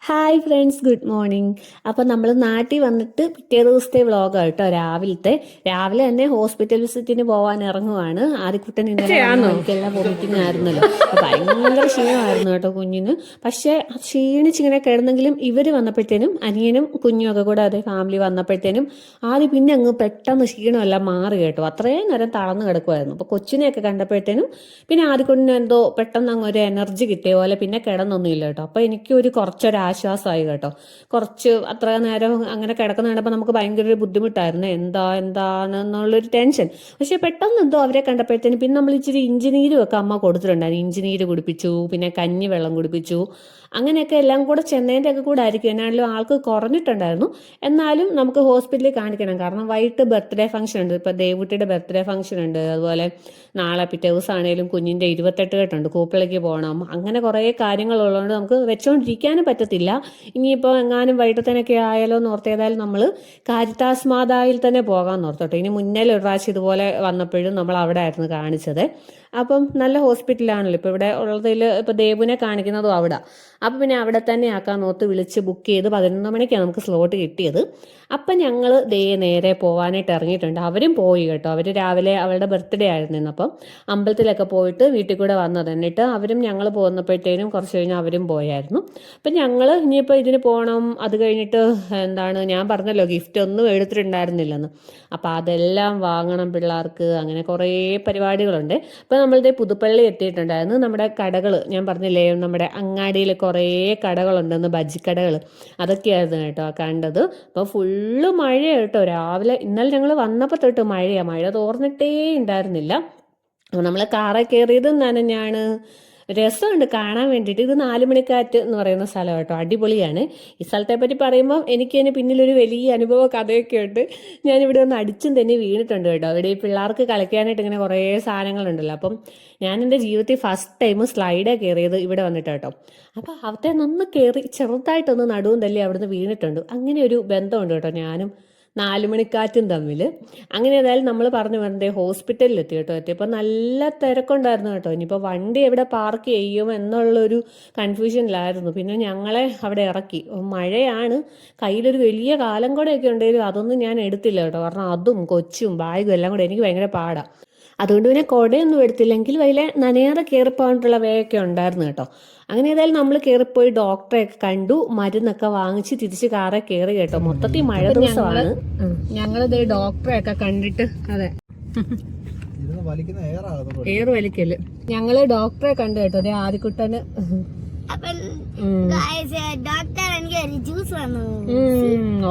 Hi friends, good morning. അപ്പം നമ്മൾ നാട്ടിൽ വന്നിട്ട് പിറ്റേ ദിവസത്തെ വ്ളോഗാണ് കേട്ടോ. രാവിലെ തന്നെ ഹോസ്പിറ്റൽ വിസിറ്റിന് പോകാൻ ഇറങ്ങുവാണ്. ആദ്യക്കുട്ടൻ ഇന്നലെ എനിക്കെല്ലാം വോമിറ്റിംഗ് ആയിരുന്നല്ലോ, ഭയങ്കര ക്ഷീണമായിരുന്നു കേട്ടോ കുഞ്ഞിന്. പക്ഷേ ക്ഷീണിച്ചിങ്ങനെ കിടന്നെങ്കിലും ഇവർ വന്നപ്പോഴത്തേനും അനിയനും കുഞ്ഞും ഒക്കെ കൂടെ അതേ ഫാമിലി വന്നപ്പോഴത്തേനും ആദ്യം പിന്നെ അങ്ങ് പെട്ടെന്ന് ക്ഷീണമെല്ലാം മാറി കേട്ടോ. അത്രയും നേരം തളർന്നു കിടക്കുമായിരുന്നു. അപ്പോൾ കൊച്ചിനെയൊക്കെ കണ്ടപ്പോഴത്തേനും പിന്നെ ആദ്യക്കുട്ടിന് എന്തോ പെട്ടെന്ന് അങ്ങ് ഒരു എനർജി കിട്ടിയ പോലെ പിന്നെ കിടന്നൊന്നുമില്ല കേട്ടോ. അപ്പോൾ എനിക്ക് ആശ്വാസമായി കേട്ടോ. കുറച്ച് അത്ര നേരം അങ്ങനെ കിടക്കുന്ന കണ്ടപ്പോൾ നമുക്ക് ഭയങ്കര ഒരു ബുദ്ധിമുട്ടായിരുന്നു, എന്താണെന്നുള്ളൊരു ടെൻഷൻ. പക്ഷെ പെട്ടെന്ന് എന്തോ അവരെ കണ്ടപ്പോഴത്തേനും പിന്നെ നമ്മൾ ഇച്ചിരി ഇഞ്ചിനീരും ഒക്കെ അമ്മ കൊടുത്തിട്ടുണ്ടായിരുന്നു. ഇഞ്ചിനീര് കുടിപ്പിച്ചു, പിന്നെ കഞ്ഞി വെള്ളം കുടിപ്പിച്ചു. അങ്ങനെയൊക്കെ എല്ലാം കൂടെ ചെന്നതിൻ്റെ ഒക്കെ കൂടെ ആയിരിക്കും. എന്നാലും ആൾക്ക് കുറഞ്ഞിട്ടുണ്ടായിരുന്നു. എന്നാലും നമുക്ക് ഹോസ്പിറ്റലിൽ കാണിക്കണം, കാരണം വൈകിട്ട് ബർത്ത്ഡേ ഫംഗ്ഷൻ ഉണ്ട്. ഇപ്പോൾ ദേവുട്ടിയുടെ ബർത്ത്ഡേ ഫംഗ്ഷൻ ഉണ്ട്. അതുപോലെ നാളെ പിറ്റേ ദിവസമാണെങ്കിലും കുഞ്ഞിൻ്റെ 28 കെട്ടുണ്ട്, കൂപ്പിളയ്ക്ക് പോകണം. അങ്ങനെ കുറേ കാര്യങ്ങളുള്ളതുകൊണ്ട് നമുക്ക് വെച്ചുകൊണ്ടിരിക്കാനും പറ്റത്തില്ല. ഇനിയിപ്പോൾ എങ്ങാനും വൈകിട്ടത്തേനൊക്കെ ആയാലോ എന്ന് ഓർത്തേതായാലും നമ്മൾ കാരിത്താസ് മാതായിൽ തന്നെ പോകാമെന്ന് ഓർത്തോട്ടെ. ഇനി മുന്നേ ഒരു പ്രാവശ്യം ഇതുപോലെ വന്നപ്പോഴും നമ്മൾ അവിടെ ആയിരുന്നു കാണിച്ചത്. അപ്പം നല്ല ഹോസ്പിറ്റലാണല്ലോ ഇപ്പോൾ ഇവിടെ ഉള്ളതിൽ. ഇപ്പോൾ ദേവുവിനെ കാണിക്കുന്നതും അവിടെ. അപ്പം പിന്നെ അവിടെ തന്നെ ആക്കാൻ നോർത്ത് വിളിച്ച് ബുക്ക് ചെയ്ത് 11 മണിക്കാണ് നമുക്ക് സ്ലോട്ട് കിട്ടിയത്. അപ്പം ഞങ്ങൾ നേരെ പോകാനായിട്ട് ഇറങ്ങിയിട്ടുണ്ട്. അവരും പോയി കേട്ടോ. അവർ രാവിലെ അവളുടെ ബർത്ത്ഡേ ആയിരുന്നു. അപ്പം അമ്പലത്തിലൊക്കെ പോയിട്ട് വീട്ടിൽ കൂടെ വന്നത്. എന്നിട്ട് അവരും ഞങ്ങൾ പോകുന്നപ്പോഴത്തേനും കുറച്ച് കഴിഞ്ഞ് അവരും പോയായിരുന്നു. അപ്പം ഞങ്ങൾ ഇനിയിപ്പോൾ ഇതിന് പോകണം. അത് കഴിഞ്ഞിട്ട് ഞാൻ പറഞ്ഞല്ലോ ഗിഫ്റ്റ് ഒന്നും എടുത്തിട്ടുണ്ടായിരുന്നില്ലെന്ന്. അപ്പം അതെല്ലാം വാങ്ങണം പിള്ളേർക്ക്. അങ്ങനെ കുറേ പരിപാടികളുണ്ട്. അപ്പം നമ്മളിത് പുതുപ്പള്ളി എത്തിയിട്ടുണ്ടായിരുന്നു. നമ്മുടെ കടകൾ ഞാൻ പറഞ്ഞില്ലേ, നമ്മുടെ അങ്ങാടിയിൽ കുറേ കടകളുണ്ടെന്ന്, ബജ്ജിക്കടകൾ. അതൊക്കെയായിരുന്നു കേട്ടോ കണ്ടത്. അപ്പോൾ ഫുള്ള് മഴയാണ് കേട്ടോ. രാവിലെ ഇന്നലെ ഞങ്ങൾ വന്നപ്പോൾ തൊട്ട് മഴയാണ്. മഴ തോർന്നിട്ടേ ഉണ്ടായിരുന്നില്ല. നമ്മൾ കാറിൽ കയറിയതും നനഞ്ഞാണ്. രസമുണ്ട് കാണാൻ വേണ്ടിയിട്ട്. ഇത് 4 മണിക്കാറ്റ് എന്ന് പറയുന്ന സ്ഥലം കേട്ടോ. അടിപൊളിയാണ്. ഈ സ്ഥലത്തെ പറ്റി പറയുമ്പോൾ എനിക്ക് അതിന് പിന്നിലൊരു വലിയ അനുഭവ കഥയൊക്കെ ഉണ്ട്. ഞാനിവിടെ ഒന്ന് അടിച്ചും തന്നെ വീണിട്ടുണ്ട് കേട്ടോ. അവിടെ ഈ പിള്ളേർക്ക് കളിക്കാനായിട്ട് ഇങ്ങനെ കുറേ സാധനങ്ങളുണ്ടല്ലോ. അപ്പം ഞാൻ എൻ്റെ ജീവിതത്തിൽ ഫസ്റ്റ് ടൈം സ്ലൈഡാണ് കയറിയത് ഇവിടെ വന്നിട്ട് കേട്ടോ. അപ്പോൾ അവിടെ നിന്ന് കയറി ചെറുതായിട്ടൊന്ന് നടുവും തല്ലി അവിടുന്ന് വീണിട്ടുണ്ട്. അങ്ങനെ ഒരു ബന്ധമുണ്ട് കേട്ടോ ഞാനും 4 മണിക്കാറ്റും തമ്മിൽ. അങ്ങനെ ഏതായാലും നമ്മൾ പറഞ്ഞു വന്നേ ഹോസ്പിറ്റലിൽ എത്തി കേട്ടോ. എത്തിയപ്പോൾ നല്ല തിരക്കുണ്ടായിരുന്നു കേട്ടോ. ഇനിയിപ്പോൾ വണ്ടി എവിടെ പാർക്ക് ചെയ്യും എന്നുള്ളൊരു കൺഫ്യൂഷനിലായിരുന്നു. പിന്നെ ഞങ്ങളെ അവിടെ ഇറക്കി. മഴയാണ്, കയ്യിലൊരു വലിയ കാലം കൂടെയൊക്കെ ഉണ്ടെങ്കിലും അതൊന്നും ഞാൻ എടുത്തില്ല കേട്ടോ. കാരണം അതും കൊച്ചും ബാഗും എല്ലാം കൂടെ എനിക്ക് ഭയങ്കര പാടാണ്. അതുകൊണ്ട് പിന്നെ കുടയൊന്നും എടുത്തില്ലെങ്കിൽ വലിയ നനയാതെ കയറിപ്പോകാനുള്ള വേയൊക്കെ ഉണ്ടായിരുന്നു കേട്ടോ. അങ്ങനെ ഏതായാലും നമ്മൾ കയറിപ്പോയി ഡോക്ടറെയൊക്കെ കണ്ടു, മരുന്നൊക്കെ വാങ്ങിച്ച് തിരിച്ച് കാറെ കയറി കേട്ടോ. മൊത്തത്തിൽ മഴ ദിവസമാണ്. ഞങ്ങളിത് ഡോക്ടറെയൊക്കെ കണ്ടിട്ട് അതെ എയർ വലിക്കല്. ഞങ്ങള് ഡോക്ടറെ കണ്ടു കേട്ടോ. അതെ ആദ്യക്കുട്ടന്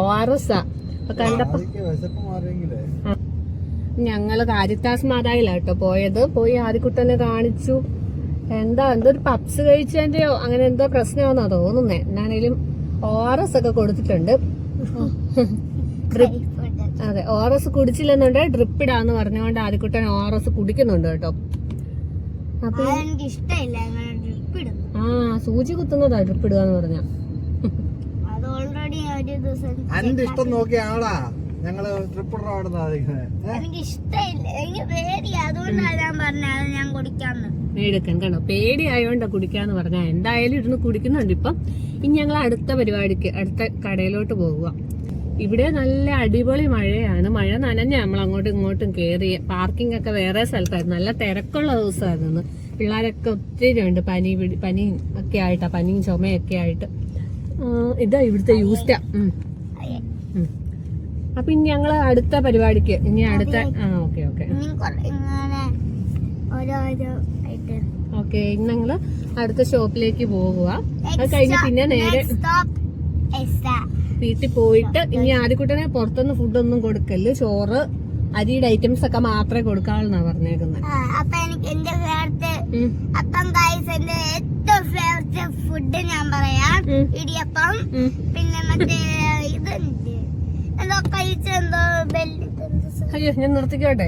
ORS കണ്ടപ്പോ ഞങ്ങള് കാരിത്താസ് മാതായിലാട്ടോ പോയി ആദ്യക്കുട്ടനെ കാണിച്ചു. എന്തോ ഒരു പപ്സ് കഴിച്ചതിന്റെയോ അങ്ങനെ എന്തോ പ്രശ്നമാണെന്നാ തോന്നുന്നേ. എന്നാണേലും ORS ഒക്കെ കൊടുത്തിട്ടുണ്ട്. അതെ, ORS കുടിച്ചില്ലെന്നുണ്ടെ ഡ്രിപ്പ് ഇടാന്ന് പറഞ്ഞുകൊണ്ട് ആദ്യക്കുട്ടൻ ORS കുടിക്കുന്നുണ്ട് കേട്ടോ. അപ്പൊ സൂചി കുത്തുന്നതാ ഡ്രിപ്പ് ഇടുക എന്ന് പറഞ്ഞ. ഞങ്ങള് ട്രിപ്പ് എനിക്ക് ഇഷ്ടമില്ല, എനിക്ക് പേടിയാ. അതുകൊണ്ടാണ് ഞാൻ പറഞ്ഞത് ഞാൻ കുടിക്കാന്ന്. എടുക്കാൻ കണ്ടോ, പേടിയായോണ്ടാ കുടിക്കാന്ന് പറഞ്ഞ. എന്തായാലും ഇരുന്ന് കുടിക്കുന്നുണ്ട് ഇപ്പം. ഇനി ഞങ്ങൾ അടുത്ത പരിപാടിക്ക് അടുത്ത കടയിലോട്ട് പോകുക. ഇവിടെ നല്ല അടിപൊളി മഴയാണ്. മഴ നനഞ്ഞ നമ്മൾ അങ്ങോട്ടും ഇങ്ങോട്ടും കയറി. പാർക്കിംഗ് ഒക്കെ വേറെ സ്ഥലത്തായിരുന്നു. നല്ല തിരക്കുള്ള ദിവസമായിരുന്നു. പിള്ളേരൊക്കെ ഒത്തിരി ഉണ്ട്. പനിയും ഒക്കെ ആയിട്ടാ, പനിയും ചുമയൊക്കെ ആയിട്ട്. ഇതാ ഇവിടുത്തെ യൂസ്റ്റാ. അപ്പൊ ഇനി ഞങ്ങള് അടുത്ത പരിപാടിക്ക് ഓക്കെ ഇന്ന് ഞങ്ങള് അടുത്ത ഷോപ്പിലേക്ക് പോകുക. അത് കഴിഞ്ഞ് പിന്നെ നേരെ വീട്ടിൽ പോയിട്ട് ഇനി ആദ്യക്കുട്ടനെ പുറത്തുനിന്ന് ഫുഡൊന്നും കൊടുക്കല്. ചോറ്, അരിയുടെ ഐറ്റംസ് ഒക്കെ മാത്രമേ കൊടുക്കാവുന്നാ പറഞ്ഞേക്കുന്നത്. ഏറ്റവും ഫേവറേറ്റ് ഫുഡ് ഞാൻ പറയാം, ഇടിയപ്പം. പിന്നെ മറ്റേ അയ്യോ ഞാൻ നിർത്തിക്കോട്ടെ.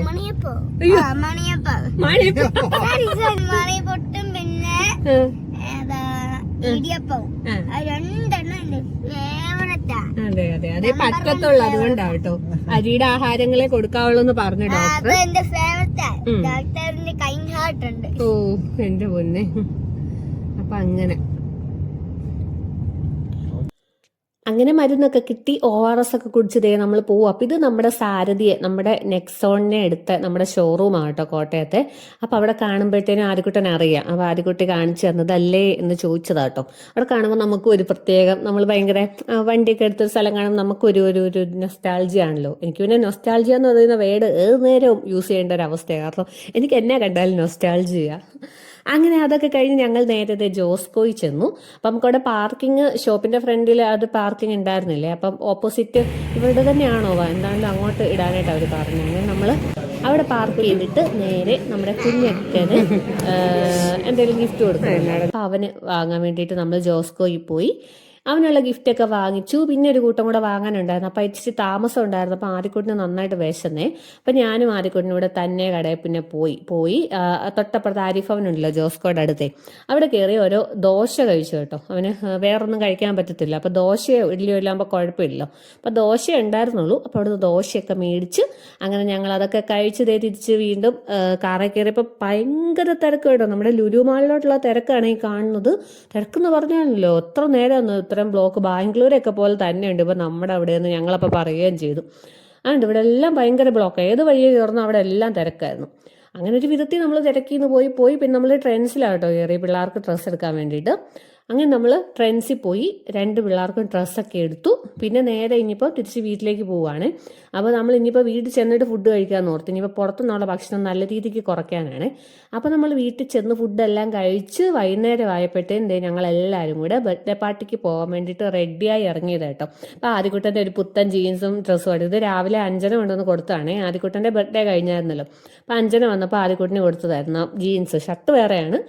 മണിയപ്പൊട്ടും പിന്നെ ഇടിയപ്പവും രണ്ടെണ്ണം അതെ അതെ അതെ പറ്റത്തുള്ളൂ. അതുകൊണ്ടാ കേട്ടോ അരിയുടെ ആഹാരങ്ങളെ കൊടുക്കാവുള്ളൂ എന്ന് പറഞ്ഞു ഡോക്ടർ. ഓ എന്റെ പൊന്നെ. അപ്പൊ അങ്ങനെ അങ്ങനെ മരുന്നൊക്കെ കിട്ടി ORS ഒക്കെ കുടിച്ച് നമ്മൾ പോകും. അപ്പം ഇത് നമ്മുടെ സാരഥിയെ, നമ്മുടെ നെക്സോണിനെ എടുത്ത നമ്മുടെ ഷോറൂം ആട്ടോ കോട്ടയത്തെ. അപ്പം അവിടെ കാണുമ്പോഴത്തേനും ആദ്യക്കുട്ടനെ അറിയാം. അപ്പോൾ ആദ്യക്കുട്ടി കാണിച്ചു തന്നതല്ലേ എന്ന് ചോദിച്ചതാട്ടോ. അവിടെ കാണുമ്പോൾ നമുക്കും ഒരു പ്രത്യേകം, നമ്മൾ ഭയങ്കര വണ്ടിയൊക്കെ എടുത്തൊരു സ്ഥലം കാണുമ്പോൾ നമുക്കൊരു ഒരു ഒരു നൊസ്റ്റാൾജിയ ആണല്ലോ. എനിക്ക് പിന്നെ നൊസ്റ്റാൾജിയ എന്ന് പറയുന്ന വേർഡ് ഏത് നേരവും യൂസ് ചെയ്യേണ്ട ഒരു അവസ്ഥയാണ്. കാരണം എനിക്ക് എന്നെ കണ്ടാലും നൊസ്റ്റാൾജിയ. അങ്ങനെ അതൊക്കെ കഴിഞ്ഞ് ഞങ്ങൾ നേരത്തെ ജോസ്കോയിൽ ചെന്നു. അപ്പം നമുക്കവിടെ പാർക്കിംഗ്, ഷോപ്പിന്റെ ഫ്രണ്ടിൽ അത് പാർക്കിംഗ് ഉണ്ടായിരുന്നില്ലേ, അപ്പം ഓപ്പോസിറ്റ് ഇവിടെ തന്നെയാണോ എന്താണെങ്കിലും അങ്ങോട്ട് ഇടാനായിട്ട് അവർ പറഞ്ഞു. അങ്ങനെ നമ്മൾ അവിടെ പാർക്ക് ചെയ്തിട്ട് നേരെ നമ്മുടെ കുഞ്ഞക്കന് എന്തെങ്കിലും ഗിഫ്റ്റ് കൊടുക്കണം. അപ്പം അവന് വാങ്ങാൻ വേണ്ടിയിട്ട് നമ്മൾ ജോസ്കോയിൽ പോയി. അവനുള്ള ഗിഫ്റ്റൊക്കെ വാങ്ങിച്ചു. പിന്നെ ഒരു കൂട്ടം കൂടെ വാങ്ങാനുണ്ടായിരുന്നു. അപ്പം ഇച്ചിരി താമസം ഉണ്ടായിരുന്നു. അപ്പം ആദ്യക്കുട്ടിന് നന്നായിട്ട് വിശന്നേ. അപ്പം ഞാനും ആദ്യക്കുട്ടിനൂടെ തന്നെ കടയിൽ പിന്നെ പോയി തൊട്ടപ്പുറത്ത് ആരിഫവനുണ്ടല്ലോ ജോസ്കോയുടെ അടുത്തേ, അവിടെ കയറി ഓരോ ദോശ കഴിച്ചു കേട്ടോ. അവന് വേറൊന്നും കഴിക്കാൻ പറ്റത്തില്ല. അപ്പം ദോശയോ ഇഡ്ഡലിയോ ഇല്ലാകുമ്പോൾ കുഴപ്പമില്ലല്ലോ. അപ്പം ദോശ ഉണ്ടായിരുന്നുള്ളൂ. അപ്പോൾ അവിടുന്ന് ദോശയൊക്കെ മേടിച്ച് അങ്ങനെ ഞങ്ങൾ അതൊക്കെ കഴിച്ച് തിരിച്ച് വീണ്ടും കാറിൽ കയറിയപ്പോൾ ഭയങ്കര തിരക്ക് കേട്ടോ. നമ്മുടെ ലുലു മാളിലോട്ടുള്ള തിരക്കാണ് ഈ കാണുന്നത്. തിരക്കെന്ന് പറഞ്ഞാലല്ലോ എത്ര നേരം ഇത്തരം ബ്ലോക്ക് ബാംഗ്ലൂരൊക്കെ പോലെ തന്നെയുണ്ട് ഇപ്പോൾ നമ്മുടെ അവിടെ നിന്ന് ഞങ്ങളപ്പോൾ പറയുകയും ചെയ്തു. അതുകൊണ്ട് ഇവിടെ എല്ലാം ഭയങ്കര ബ്ലോക്ക്, ഏത് വഴിയെ കയറുന്നു അവിടെ എല്ലാം തിരക്കായിരുന്നു. അങ്ങനെ ഒരു വിധത്തിൽ നമ്മൾ തിരക്കിന്ന് പോയി പിന്നെ നമ്മൾ ട്രെൻഡ്സിലാട്ടോ കയറി പിള്ളേർക്ക് ഡ്രസ്സ് എടുക്കാൻ വേണ്ടിയിട്ട്. അങ്ങനെ നമ്മൾ ട്രെൻഡ്സിൽ പോയി 2 പിള്ളേർക്കും ഡ്രസ്സൊക്കെ എടുത്തു. പിന്നെ നേരെ ഇനിയിപ്പോൾ തിരിച്ച് വീട്ടിലേക്ക് പോവുകയാണ്. അപ്പോൾ നമ്മൾ ഇനിയിപ്പോൾ വീട്ടിൽ ചെന്നിട്ട് ഫുഡ് കഴിക്കാമെന്ന് ഓർത്ത്. ഇനിയിപ്പോൾ പുറത്തുനിന്നുള്ള ഭക്ഷണം നല്ല രീതിക്ക് കുറയ്ക്കാനാണ്. അപ്പോൾ നമ്മൾ വീട്ടിൽ ചെന്ന് ഫുഡെല്ലാം കഴിച്ച് വൈകുന്നേരം ആയപ്പോഴത്തേനും ഞങ്ങളെല്ലാവരും കൂടെ ബർത്ത്ഡേ പാർട്ടിക്ക് പോകാൻ വേണ്ടിയിട്ട് റെഡിയായി ഇറങ്ങിയത് കേട്ടോ. അപ്പോൾ ആദ്യക്കുട്ടൻ്റെ ഒരു പുത്തൻ ജീൻസും ഡ്രസ്സും എടുത്ത് രാവിലെ അഞ്ജന കൊണ്ടുവന്ന് കൊടുത്താണ്. ആദ്യക്കുട്ടൻ്റെ ബർത്ത്ഡേ കഴിഞ്ഞായിരുന്നല്ലോ. അപ്പോൾ അഞ്ജന വന്നപ്പോൾ ആദ്യക്കുട്ടിന് കൊടുത്തതായിരുന്നു ജീൻസ്. ഷർട്ട് വേറെയാണ്.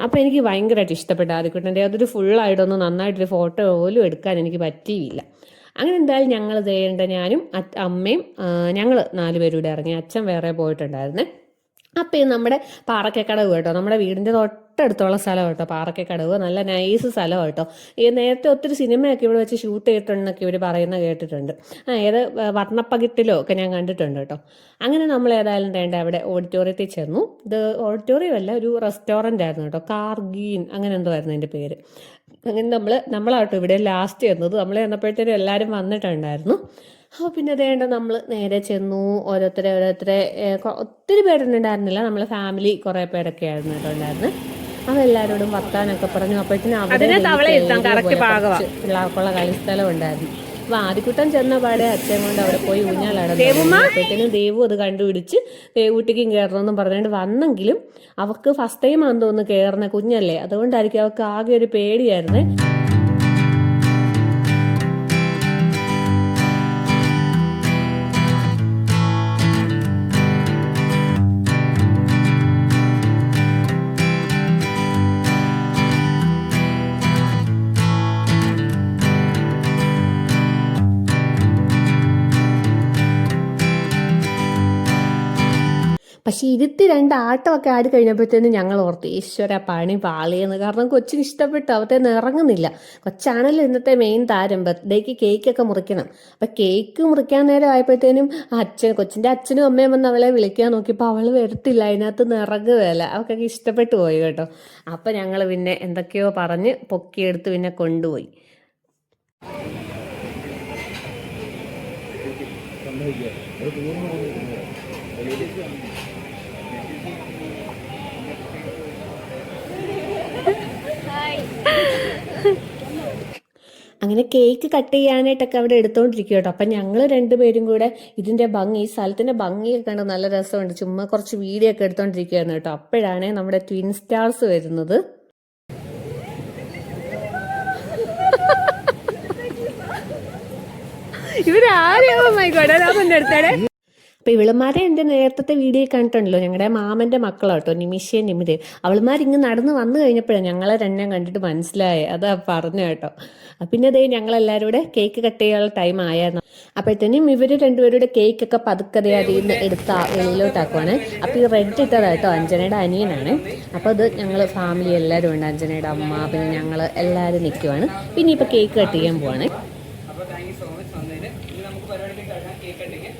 അപ്പോൾ എനിക്ക് ഭയങ്കരമായിട്ട് ഇഷ്ടപ്പെട്ടു ആദ്യക്കുട്ടൻ്റെ. അതൊരു ഫുള്ളായിട്ടൊന്നും നന്നായിട്ടൊരു ഫോട്ടോ പോലും എടുക്കാൻ എനിക്ക് പറ്റിയില്ല. അങ്ങനെ എന്തായാലും ഞങ്ങൾ ചെയ്യേണ്ട ഞാനും അമ്മയും ഞങ്ങൾ 4 പേരും കൂടെ ഇറങ്ങി. അച്ഛൻ വേറെ പോയിട്ടുണ്ടായിരുന്നേ. അപ്പം ഇത് നമ്മുടെ പാറക്കക്കടവ് കേട്ടോ, നമ്മുടെ വീടിൻ്റെ തൊട്ടടുത്തുള്ള സ്ഥലം കേട്ടോ പാറക്കക്കടവ്. നല്ല നൈസ് സ്ഥലം കേട്ടോ. ഈ നേരത്തെ ഒത്തിരി സിനിമയൊക്കെ ഇവിടെ വെച്ച് ഷൂട്ട് ചെയ്തിട്ടുണ്ടെന്നൊക്കെ ഇവർ പറയുന്നത് കേട്ടിട്ടുണ്ട്. ഏത് വർണ്ണപ്പകിട്ടിലോ ഒക്കെ ഞാൻ കണ്ടിട്ടുണ്ട് കേട്ടോ. അങ്ങനെ നമ്മൾ ഏതായാലും വേണ്ട അവിടെ ഓഡിറ്റോറിയത്തിൽ ചെന്നു. ഇത് ഓഡിറ്റോറിയം അല്ല, ഒരു റെസ്റ്റോറൻ്റ് ആയിരുന്നു കേട്ടോ, കാർഗീൻ അങ്ങനെ എന്തോ ആയിരുന്നു അതിൻ്റെ പേര്. അങ്ങനെ നമ്മളാട്ടോ ഇവിടെ ലാസ്റ്റ് ചെന്നത്. നമ്മൾ ചെന്നപ്പോഴത്തേനും എല്ലാവരും വന്നിട്ടുണ്ടായിരുന്നു. അപ്പോൾ പിന്നെ അതേണ്ട നമ്മൾ നേരെ ചെന്നു. ഓരോരുത്തരെ ഒത്തിരി പേരൊന്നും ഉണ്ടായിരുന്നില്ല, നമ്മളെ ഫാമിലി കുറേ പേരൊക്കെ ആയിരുന്നു കേട്ടോ ഉണ്ടായിരുന്നത്. അതെല്ലാവരോടും വർത്താനൊക്കെ പറഞ്ഞു. അപ്പോഴത്തേനും പിള്ളേർക്കുള്ള കളിസ്ഥലം ഉണ്ടായിരുന്നു. അപ്പോൾ ആദ്യക്കുട്ടൻ ചെന്ന പാടെ അച്ഛൻ കൊണ്ട് അവിടെ പോയി ഊഞ്ഞാലാടുമ്പോഴത്തേനും ദേവു അത് കണ്ടുപിടിച്ച് ദേവൂട്ടിക്കും കയറണമെന്നും പറഞ്ഞുകൊണ്ട് വന്നെങ്കിലും അവർക്ക് ഫസ്റ്റ് ടൈം ആണെന്ന് തോന്നുന്നു കയറുന്ന കുഞ്ഞല്ലേ, അതുകൊണ്ടായിരിക്കും അവർക്ക് ആകെ ഒരു പേടിയായിരുന്നേ. പക്ഷെ 2 ആട്ടമൊക്കെ ആടി കഴിഞ്ഞപ്പോഴത്തേനും ഞങ്ങൾ ഓർത്ത് ഈശ്വര പണി പാളിയെന്ന്. കാരണം കൊച്ചിന് ഇഷ്ടപ്പെട്ടു, അവത്തേന്ന് ഇറങ്ങുന്നില്ല. കൊച്ചാണല്ലോ ഇന്നത്തെ മെയിൻ താരം. ബർത്ത്ഡേക്ക് കേക്കൊക്കെ മുറിക്കണം. അപ്പം കേക്ക് മുറിക്കാൻ നേരം ആയപ്പോഴത്തേനും കൊച്ചിൻ്റെ അച്ഛനും അമ്മയും വന്ന് അവളെ വിളിക്കാൻ നോക്കിയപ്പോൾ അവൾ വരത്തില്ല, അതിനകത്ത് നിറങ്ങുകയല്ല. അവൾക്കൊക്കെ ഇഷ്ടപ്പെട്ടു പോയി കേട്ടോ. അപ്പം ഞങ്ങൾ പിന്നെ എന്തൊക്കെയോ പറഞ്ഞ് പൊക്കിയെടുത്ത് പിന്നെ കൊണ്ടുപോയി. അങ്ങനെ കേക്ക് കട്ട് ചെയ്യാനായിട്ടൊക്കെ അവിടെ എടുത്തോണ്ടിരിക്കും കേട്ടോ. അപ്പം ഞങ്ങൾ 2 പേരും കൂടെ ഇതിൻ്റെ ഭംഗി, ഈ സ്ഥലത്തിൻ്റെ ഭംഗിയൊക്കെ കണ്ട് നല്ല രസമുണ്ട്. ചുമ്മാ കുറച്ച് വീഡിയോ ഒക്കെ എടുത്തോണ്ടിരിക്കുകയായിരുന്നു കേട്ടോ. അപ്പോഴാണ് നമ്മുടെ ട്വിൻ സ്റ്റാർസ് വരുന്നത്. അപ്പം ഇവളുമാരെ എൻ്റെ നേരത്തെ വീഡിയോ കണ്ടിട്ടുണ്ടല്ലോ, ഞങ്ങളുടെ മാമൻ്റെ മക്കളാട്ടോ നിമിഷയും നിമിതയും. അവളുമാരിങ്ങ് നടന്ന് വന്നു കഴിഞ്ഞപ്പോഴാണ് ഞങ്ങളെ 2 കണ്ടിട്ട് മനസ്സിലായേ, അതാ പറഞ്ഞു കേട്ടോ. പിന്നെ അതേ ഞങ്ങളെല്ലാവരും കൂടെ കേക്ക് കട്ട് ചെയ്യാനുള്ള ടൈം ആയിരുന്നു. അപ്പോഴത്തേനും ഇവർ 2 പേരുടെ കേക്കൊക്കെ പതുക്കതെ അതിൽ നിന്ന് എടുത്ത് വെളിയിലോട്ടാക്കുവാണ്. അപ്പോൾ ഈ റെഡ് ഇട്ടതാട്ടോ അഞ്ജനയുടെ അനിയനാണ്. അപ്പോൾ അത് ഞങ്ങൾ ഫാമിലി എല്ലാവരും ഉണ്ട്, അഞ്ജനയുടെ അമ്മ, പിന്നെ ഞങ്ങൾ എല്ലാവരും നിൽക്കുവാണ്. പിന്നെ ഇപ്പോൾ കേക്ക് കട്ട് ചെയ്യാൻ പോവാണ്. അപ്പോൾ താങ്ക് യു സോ മച്ച് വന്നതിന്. ഇനി നമുക്ക് പരിപാടിക്ക് കഴിഞ്ഞാൽ കേക്ക് കട്ടിങ്.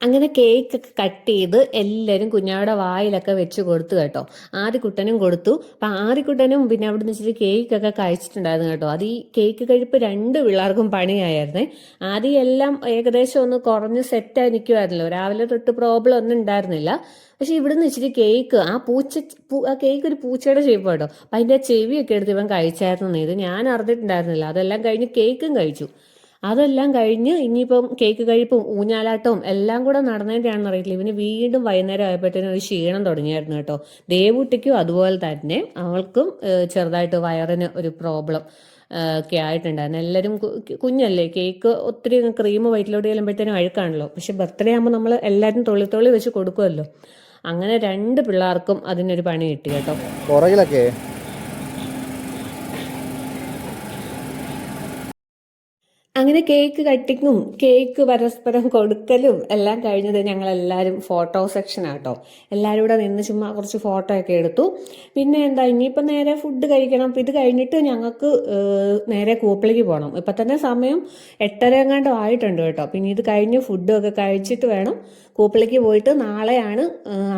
അങ്ങനെ കേക്ക് ഒക്കെ കട്ട് ചെയ്ത് എല്ലാവരും കുഞ്ഞാവിടെ വായിലൊക്കെ വെച്ച് കൊടുത്തു കേട്ടോ. ആദ്യക്കുട്ടനും കൊടുത്തു. അപ്പം ആദ്യക്കുട്ടനും പിന്നെ അവിടെ നിന്ന് ഇച്ചിരി കേക്കൊക്കെ കഴിച്ചിട്ടുണ്ടായിരുന്നു കേട്ടോ. അത് ഈ കേക്ക് കഴിപ്പ് 2 പിള്ളേർക്കും പണിയായിരുന്നേ. ആദ്യം എല്ലാം ഏകദേശം ഒന്ന് കുറഞ്ഞ് സെറ്റായി നിൽക്കുമായിരുന്നല്ലോ, രാവിലെ തൊട്ട് പ്രോബ്ലം ഒന്നും ഉണ്ടായിരുന്നില്ല. പക്ഷെ ഇവിടുന്ന് ഇച്ചിരി കേക്ക് ആ കേക്ക് ഒരു പൂച്ചയുടെ ഷേപ്പ് കേട്ടോ. അപ്പം അതിൻ്റെ ചെവിയൊക്കെ എടുത്ത് ഇവൻ കഴിച്ചായിരുന്നു. ഇത് ഞാൻ അറിഞ്ഞിട്ടുണ്ടായിരുന്നില്ല. അതെല്ലാം കഴിഞ്ഞ് കേക്കും കഴിച്ചു. അതെല്ലാം കഴിഞ്ഞ് ഇനിയിപ്പം കേക്ക് കഴിപ്പും ഊഞ്ഞാലാട്ടവും എല്ലാം കൂടെ നടന്നതിൻ്റെയാണെന്ന് അറിയില്ല, ഇവന് വീണ്ടും വൈകുന്നേരം ആയപ്പോഴത്തേനും ഒരു ക്ഷീണം തുടങ്ങിയായിരുന്നു കേട്ടോ. ദേവൂട്ടിക്കും അതുപോലെ തന്നെ, അവൾക്കും ചെറുതായിട്ട് വയറിന് ഒരു പ്രോബ്ലം ഒക്കെ ആയിട്ടുണ്ടായിരുന്നു. എല്ലാവരും കുഞ്ഞല്ലേ, കേക്ക് ഒത്തിരി ക്രീം വയറ്റിലോട്ട് ചെല്ലുമ്പോഴത്തേനും അഴുക്കാണല്ലോ. പക്ഷെ ബർത്ത്ഡേ ആകുമ്പോൾ നമ്മൾ എല്ലാവരും തൊള്ളി വെച്ച് കൊടുക്കുമല്ലോ. അങ്ങനെ 2 പിള്ളേർക്കും അതിനൊരു പണി കിട്ടി കേട്ടോ. പുറകിലൊക്കെ അങ്ങനെ കേക്ക് കട്ടിങ്ങും കേക്ക് പരസ്പരം കൊടുക്കലും എല്ലാം കഴിഞ്ഞത് ഞങ്ങളെല്ലാവരും ഫോട്ടോ സെക്ഷനാട്ടോ. എല്ലാവരും കൂടെ നിന്ന് ചുമ്മാ കുറച്ച് ഫോട്ടോ ഒക്കെ എടുത്തു. പിന്നെ എന്താ, ഇനിയിപ്പം നേരെ ഫുഡ് കഴിക്കണം. അപ്പം ഇത് കഴിഞ്ഞിട്ട് ഞങ്ങൾക്ക് നേരെ കൂപ്പിളിക്ക് പോകണം. ഇപ്പം തന്നെ സമയം 8:30 എങ്ങാണ്ടും ആയിട്ടുണ്ട് കേട്ടോ. പിന്നെ ഇത് കഴിഞ്ഞ് ഫുഡൊക്കെ കഴിച്ചിട്ട് വേണം കൂപ്പിളിക്ക് പോയിട്ട് നാളെയാണ്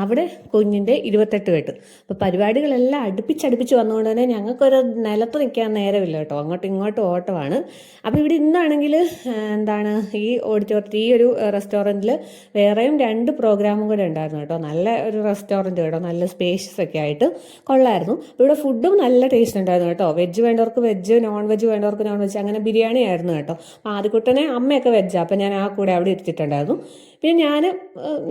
അവിടെ കുഞ്ഞിൻ്റെ 28 കെട്ട്. അപ്പോൾ പരിപാടികളെല്ലാം അടുപ്പിച്ചടുപ്പിച്ച് വന്നുകൊണ്ട് തന്നെ ഞങ്ങൾക്കൊരു നിലത്ത് നിൽക്കാൻ നേരമില്ല കേട്ടോ. അങ്ങോട്ടും ഇങ്ങോട്ടും ഓട്ടമാണ്. അപ്പോൾ ഇവിടെ ഇന്നാണെങ്കിൽ എന്താണ്, ഈ ഓഡിറ്റോറിയത്തിൽ ഈ ഒരു റെസ്റ്റോറൻറ്റിൽ വേറെയും 2 പ്രോഗ്രാമും കൂടെ ഉണ്ടായിരുന്നു കേട്ടോ. നല്ല ഒരു റെസ്റ്റോറൻറ്റ് കേട്ടോ, നല്ല സ്പേഷ്യസ് ഒക്കെ ആയിട്ട് കൊള്ളായിരുന്നു. ഇവിടെ ഫുഡും നല്ല ടേസ്റ്റ് ഉണ്ടായിരുന്നു കേട്ടോ. വെജ് വേണ്ടവർക്ക് വെജ്, നോൺ വെജ് വേണ്ടവർക്ക് നോൺ വെജ്, അങ്ങനെ ബിരിയാണി ആയിരുന്നു കേട്ടോ. ആദ്യക്കുട്ടനെ അമ്മയൊക്കെ വെജാണ്, അപ്പം ഞാൻ ആ കൂടെ അവിടെ ഇരുത്തിയിട്ടുണ്ടായിരുന്നു. പിന്നെ ഞാൻ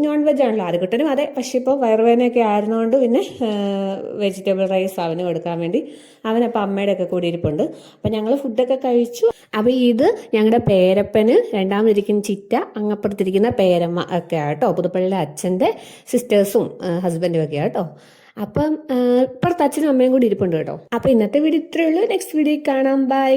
നോൺ വെജ് ആണല്ലോ, ആദ്യക്കുട്ടനും അതെ. പക്ഷെ ഇപ്പോൾ വയറുവേദനയൊക്കെ ആയിരുന്നുകൊണ്ട് പിന്നെ വെജിറ്റബിൾ റൈസ് അവന് കൊടുക്കാൻ വേണ്ടി അവനപ്പോൾ അമ്മയുടെ ഒക്കെ കൂടി ഇരിപ്പുണ്ട്. അപ്പം ഞങ്ങൾ ഫുഡൊക്കെ കഴിച്ചു. അപ്പോൾ ഇത് ഞങ്ങളുടെ പേരപ്പന്, രണ്ടാമതിരിക്കുന്ന ചിറ്റ, അങ്ങപ്പുറത്തിരിക്കുന്ന പേരമ്മ ഒക്കെ ആട്ടോ. പുതുപ്പള്ളിയിലെ അച്ഛൻ്റെ സിസ്റ്റേഴ്സും ഹസ്ബൻഡും ഒക്കെ ആട്ടോ. അപ്പം ഇപ്പുറത്ത് അച്ഛനും അമ്മയും കൂടി ഇരിപ്പുണ്ട് കേട്ടോ. അപ്പോൾ ഇന്നത്തെ വീഡിയോ ഇത്രയേ ഉള്ളൂ. നെക്സ്റ്റ് വീഡിയോ കാണാം. ബൈ.